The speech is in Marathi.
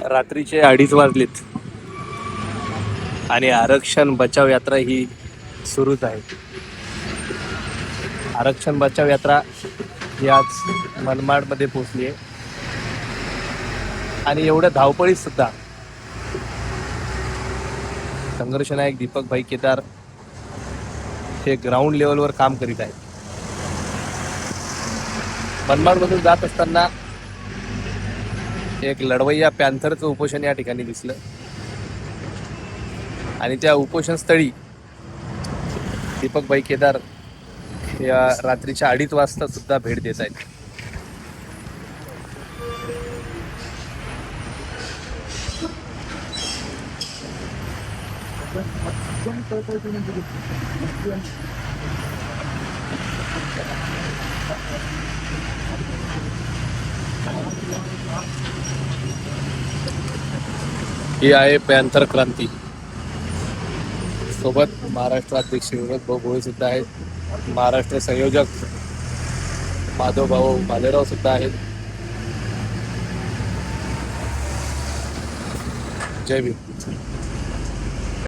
रात्रीचे 2:30 वाजलेत आणि आरक्षण बचाव यात्रा ही सुरूच आहे. आरक्षण बचाव यात्रा ही आज मनमाडमध्ये पोहोचली आहे आणि एवढ्या धावपळीत सुद्धा संघर्ष नायक दीपक भाई केदार हे ग्राउंड लेवलवर काम करीत आहेत. मनमाडमधून जात असताना एक लढवय्या पॅन्थरचं उपोषण या ठिकाणी दिसलं आणि त्या उपोषण स्थळी दीपक भाई केदार या रात्रीच्या 2:30 वाजता सुद्धा भेट देत आहेत. ही आहे पॅन्थर क्रांती. सोबत महाराष्ट्र अध्यक्ष विनोद भाऊ भोळे सुद्धा आहेत. महाराष्ट्र संयोजक माधव भाऊ भालेराव सुद्धा आहेत. जय भीम.